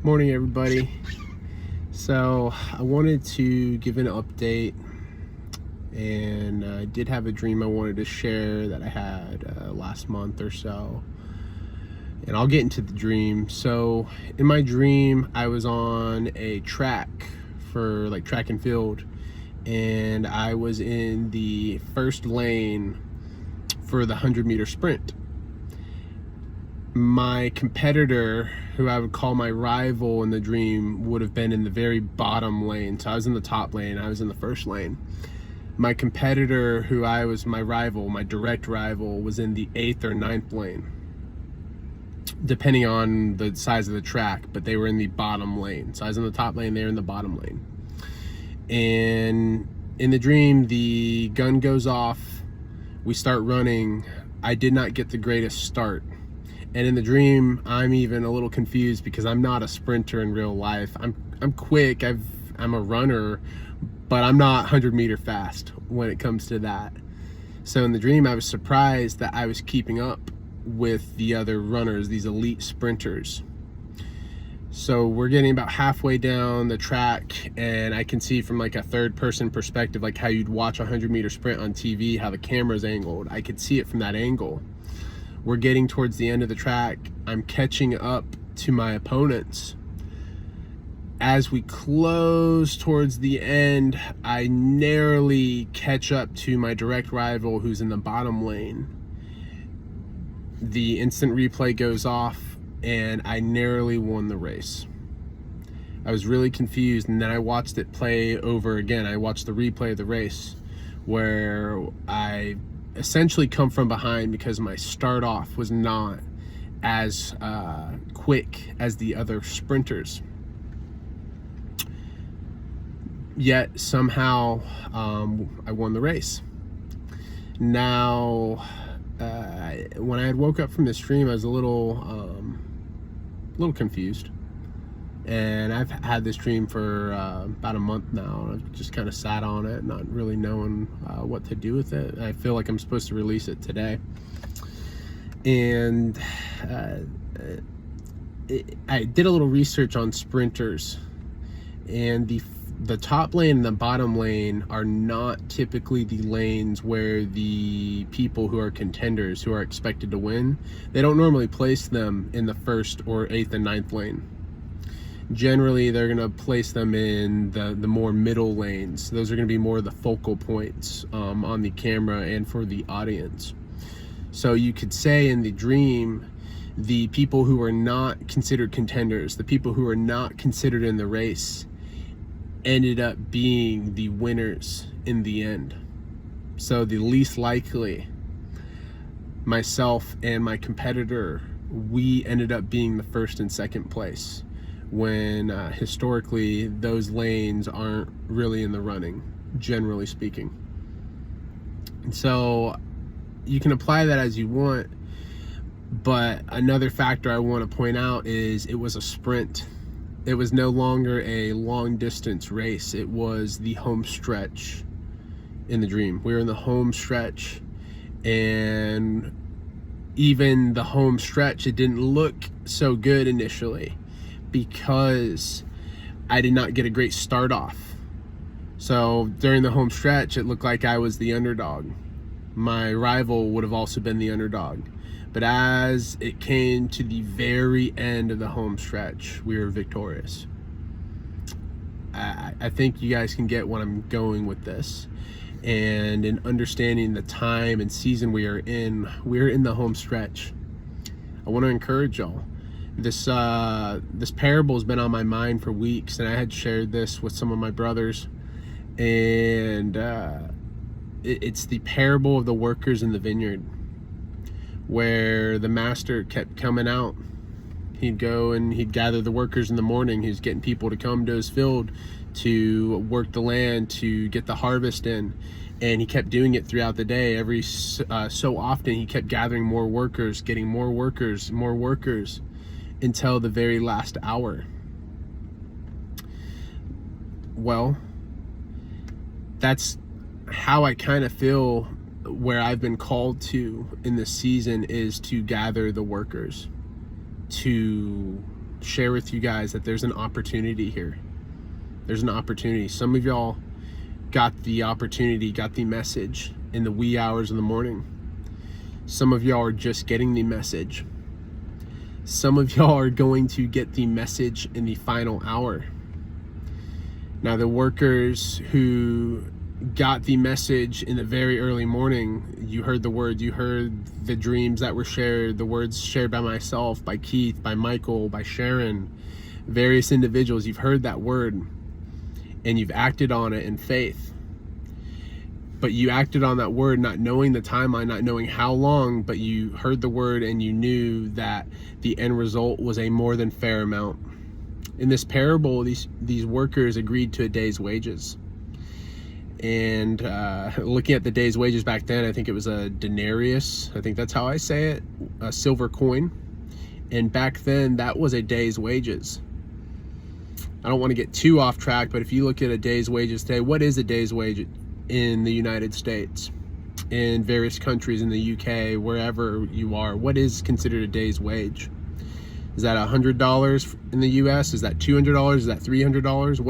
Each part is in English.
Morning, everybody. So I wanted to give an update, and I did have a dream I wanted to share that I had last month or so, and I'll get into the dream. So in my dream, I was on a track for like track and field, and I was in the first lane for the 100-meter sprint. My competitor, who I would call my rival in the dream, would have been in the very bottom lane. So I was in the top lane, I was in the first lane. My competitor, who I was my rival, my direct rival, was in the 8th or 9th lane, depending on the size of the track, but they were in the bottom lane. So I was in the top lane, they were in the bottom lane. And in the dream, the gun goes off, we start running. I did not get the greatest start. And in the dream, I'm even a little confused because I'm not a sprinter in real life. I'm quick, I'm a runner, but I'm not 100-meter fast when it comes to that. So in the dream, I was surprised that I was keeping up with the other runners, these elite sprinters. So we're getting about halfway down the track, and I can see from like a third-person perspective, like how you'd watch a 100-meter sprint on TV, how the camera's angled. I could see it from that angle. We're getting towards the end of the track. I'm catching up to my opponents. As we close towards the end, I narrowly catch up to my direct rival who's in the bottom lane. The instant replay goes off, and I narrowly won the race. I was really confused, and then I watched it play over again. I watched the replay of the race where I essentially come from behind because my start off was not as quick as the other sprinters. Yet somehow I won the race. Now, when I had woke up from this dream, I was a little confused. And I've had this dream for about a month now. I've just kind of sat on it, not really knowing what to do with it. I feel like I'm supposed to release it today. And I did a little research on sprinters, and the top lane and the bottom lane are not typically the lanes where the people who are contenders, who are expected to win, they don't normally place them in the 1st or 8th and 9th lane. Generally, they're going to place them in the more middle lanes. Those are going to be more the focal points on the camera and for the audience. So you could say in the dream, the people who are not considered contenders, the people who are not considered in the race, ended up being the winners in the end. So the least likely, myself and my competitor, we ended up being the 1st and 2nd place, when historically those lanes aren't really in the running, generally speaking. And so you can apply that as you want, but another factor I want to point out is it was a sprint. It was no longer a long distance race. It was the home stretch in the dream. We were in the home stretch, and even the home stretch, it didn't look so good initially, because I did not get a great start off. So during the home stretch, it looked like I was the underdog. My rival would have also been the underdog. But as it came to the very end of the home stretch, we were victorious. I think you guys can get what I'm going with this. And in understanding the time and season we're in the home stretch. I want to encourage y'all. This parable has been on my mind for weeks, and I had shared this with some of my brothers, and it's the parable of the workers in the vineyard, where the master kept coming out. He'd go and he'd gather the workers in the morning. He was getting people to come to his field to work the land, to get the harvest in, and he kept doing it throughout the day. Every so often he kept gathering more workers, getting more workers, until the very last hour. Well, that's how I kind of feel where I've been called to in this season, is to gather the workers, to share with you guys that there's an opportunity here. There's an opportunity. Some of y'all got the opportunity, got the message in the wee hours of the morning. Some of y'all are just getting the message. Some of y'all are going to get the message in the final hour. Now, the workers who got the message in the very early morning, you heard the word, you heard the dreams that were shared, the words shared by myself, by Keith, by Michael, by Sharon, various individuals. You've heard that word and you've acted on it in faith. But you acted on that word not knowing the timeline, not knowing how long, but you heard the word and you knew that the end result was a more than fair amount. In this parable, these workers agreed to a day's wages. And looking at the day's wages back then, I think it was a denarius. I think that's how I say it, a silver coin. And back then, that was a day's wages. I don't want to get too off track, but if you look at a day's wages today, what is a day's wage in the United States, in various countries, in the UK, wherever you are? What is considered a day's wage? Is that $100 in the US? Is that $200? Is that $300?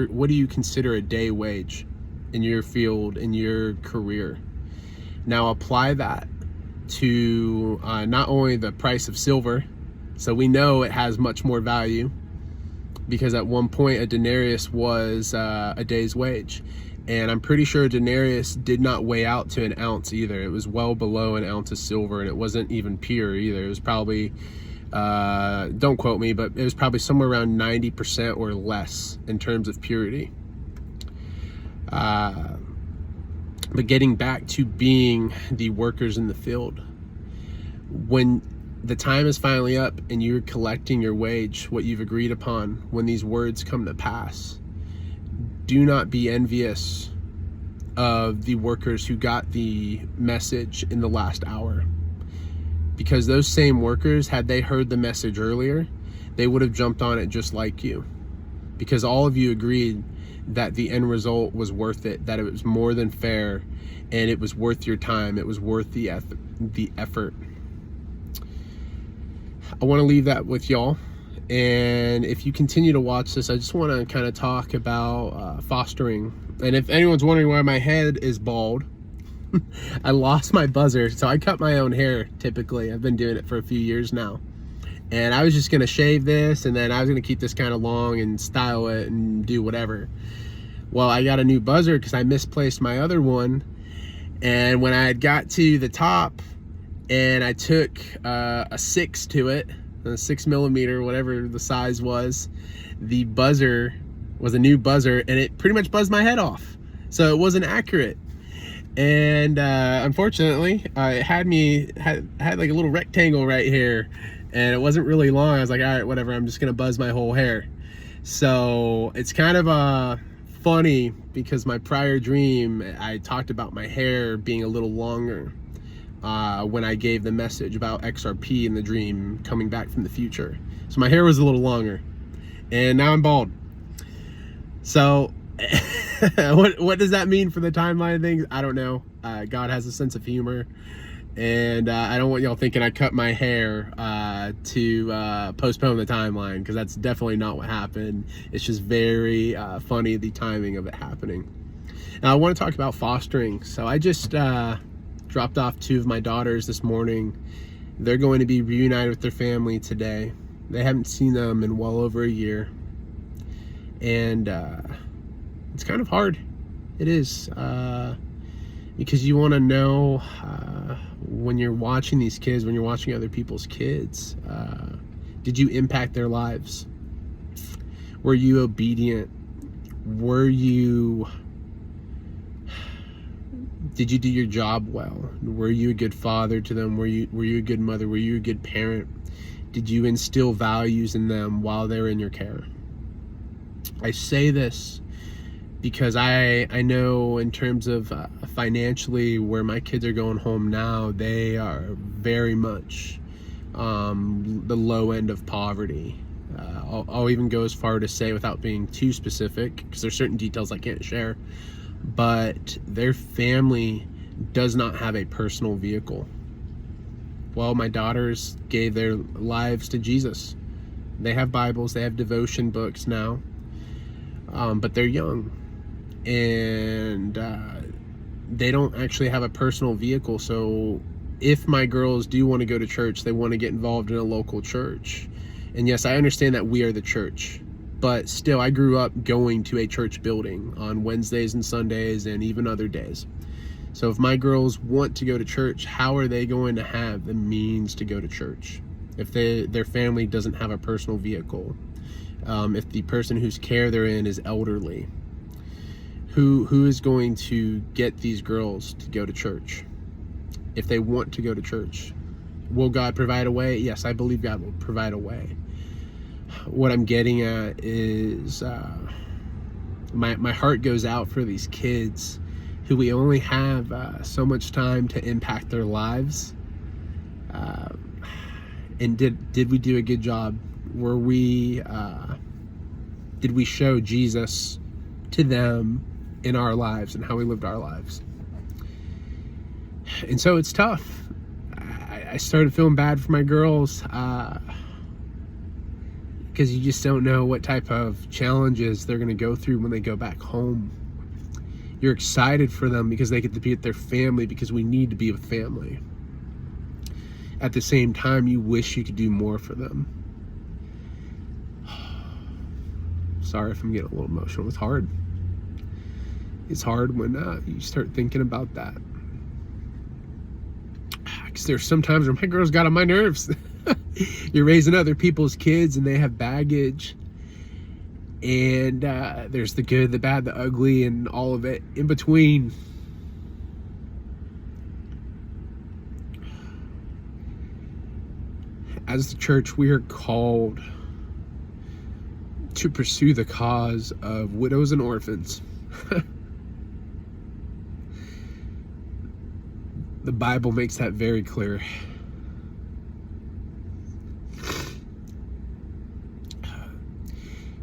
What do you consider a day wage in your field, in your career? Now apply that to not only the price of silver, so we know it has much more value, because at one point a denarius was a day's wage. And I'm pretty sure a denarius did not weigh out to an ounce either. It was well below an ounce of silver, and it wasn't even pure either. It was probably, don't quote me, but it was probably somewhere around 90% or less in terms of purity. But getting back to being the workers in the field, when the time is finally up and you're collecting your wage, what you've agreed upon, when these words come to pass, do not be envious of the workers who got the message in the last hour. Because those same workers, had they heard the message earlier, they would have jumped on it just like you. Because all of you agreed that the end result was worth it, that it was more than fair, and it was worth your time, it was worth the effort. I want to leave that with y'all. And if you continue to watch this, I just want to kind of talk about fostering. And if anyone's wondering why my head is bald, I lost my buzzer, so I cut my own hair typically. I've been doing it for a few years now. And I was just going to shave this, and then I was going to keep this kind of long and style it and do whatever. Well, I got a new buzzer because I misplaced my other one. And when I had got to the top and I took a 6 to it, a 6mm, whatever the size was, the buzzer was a new buzzer, and it pretty much buzzed my head off. So it wasn't accurate. And unfortunately, it had like a little rectangle right here, and it wasn't really long. I was like, all right, whatever, I'm just gonna buzz my whole hair. So it's kind of funny, because my prior dream, I talked about my hair being a little longer when I gave the message about XRP in the dream coming back from the future. So my hair was a little longer, and now I'm bald. So what does that mean for the timeline things? I don't know. God has a sense of humor, and I don't want y'all thinking I cut my hair to postpone the timeline, because that's definitely not what happened. It's just very funny, the timing of it happening. Now I want to talk about fostering. So I just dropped off 2 of my daughters this morning. They're going to be reunited with their family today. They haven't seen them in well over a year, and it's kind of hard. It is, because you want to know when you're watching these kids, when you're watching other people's kids, did you impact their lives? Were you obedient? Did you do your job well? Were you a good father to them? Were you a good mother? Were you a good parent? Did you instill values in them while they were in your care? I say this because I know, in terms of financially, where my kids are going home now, they are very much the low end of poverty. I'll even go as far to say, without being too specific, because there's certain details I can't share, but their family does not have a personal vehicle. Well, my daughters gave their lives to Jesus. They have Bibles, they have devotion books now, but they're young, and they don't actually have a personal vehicle. So if my girls do want to go to church, they want to get involved in a local church. And yes, I understand that we are the church, but still, I grew up going to a church building on Wednesdays and Sundays and even other days. So if my girls want to go to church, how are they going to have the means to go to church if their family doesn't have a personal vehicle? If the person whose care they're in is elderly, who is going to get these girls to go to church if they want to go to church? Will God provide a way? Yes, I believe God will provide a way. What I'm getting at is my heart goes out for these kids who we only have so much time to impact their lives. And did we do a good job? Did we show Jesus to them in our lives and how we lived our lives? And so it's tough. I started feeling bad for my girls because you just don't know what type of challenges they're going to go through when they go back home. You're excited for them because they get to be with their family, because we need to be with family. At the same time, you wish you could do more for them. Sorry if I'm getting a little emotional. It's hard. It's hard when you start thinking about that. Because there's sometimes where my girls got on my nerves. You're raising other people's kids and they have baggage. And there's the good, the bad, the ugly, and all of it in between. As the church, we are called to pursue the cause of widows and orphans. The Bible makes that very clear.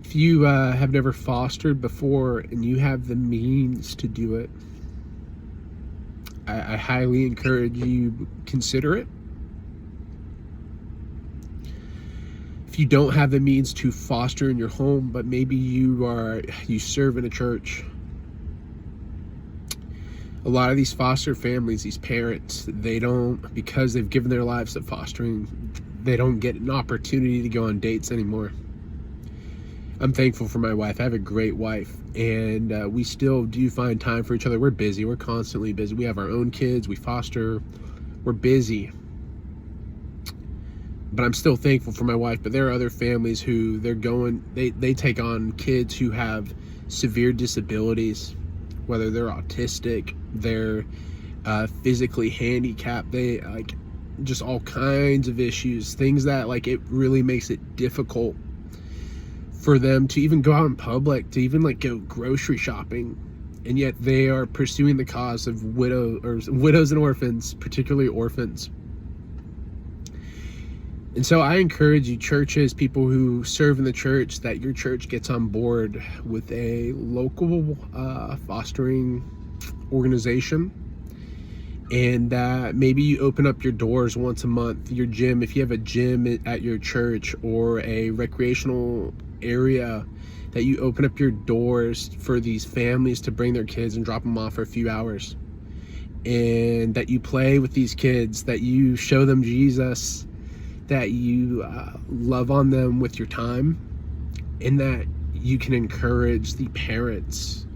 If you have never fostered before and you have the means to do it, I highly encourage you consider it. If you don't have the means to foster in your home, but maybe you serve in a church. A lot of these foster families, these parents, because they've given their lives to fostering, they don't get an opportunity to go on dates anymore. I'm thankful for my wife. I have a great wife, and we still do find time for each other. We're busy. We're constantly busy. We have our own kids. We foster. We're busy. But I'm still thankful for my wife. But there are other families who they take on kids who have severe disabilities, whether they're autistic, they're physically handicapped, they just all kinds of issues, things that it really makes it difficult for them to even go out in public, to even go grocery shopping. And yet they are pursuing the cause of widows and orphans, particularly orphans. And so I encourage you, churches, people who serve in the church, that your church gets on board with a local fostering organization. And maybe you open up your doors once a month, your gym, if you have a gym at your church or a recreational area, that you open up your doors for these families to bring their kids and drop them off for a few hours. And that you play with these kids, that you show them Jesus, that you love on them with your time, and that you can encourage the parents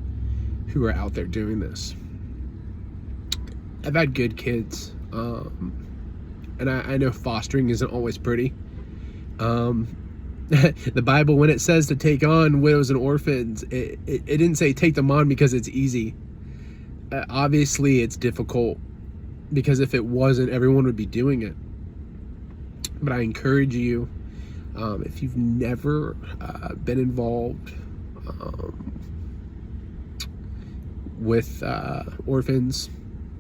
who are out there doing this. I've had good kids, and I know fostering isn't always pretty. The Bible, when it says to take on widows and orphans, it didn't say take them on because it's easy. Obviously, it's difficult, because if it wasn't, everyone would be doing it. But I encourage you, if you've never been involved with orphans,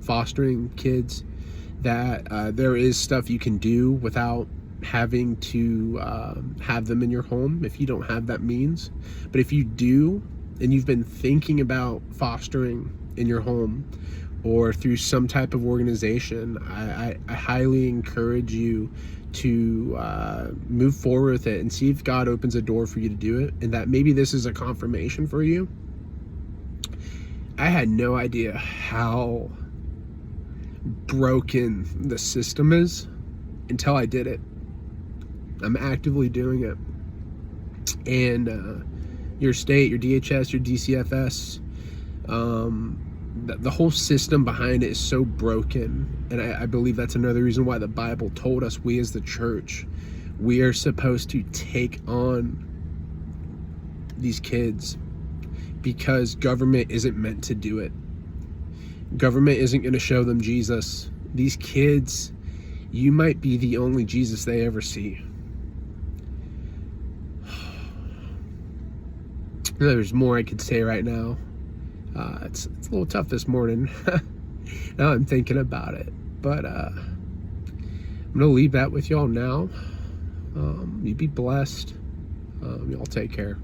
fostering kids, that there is stuff you can do without having to have them in your home if you don't have that means. But if you do, and you've been thinking about fostering in your home or through some type of organization, I highly encourage you to move forward with it and see if God opens a door for you to do it, and that maybe this is a confirmation for you. I had no idea how broken the system is until I did it. I'm actively doing it. And your state, your DHS, your DCFS, the whole system behind it is so broken. And I believe that's another reason why the Bible told us, we as the church, we are supposed to take on these kids, because government isn't meant to do it. Government isn't going to show them Jesus. These kids, you might be the only Jesus they ever see. There's more I could say right now. It's a little tough this morning. Now I'm thinking about it. But I'm going to leave that with y'all now. You be blessed. Y'all take care.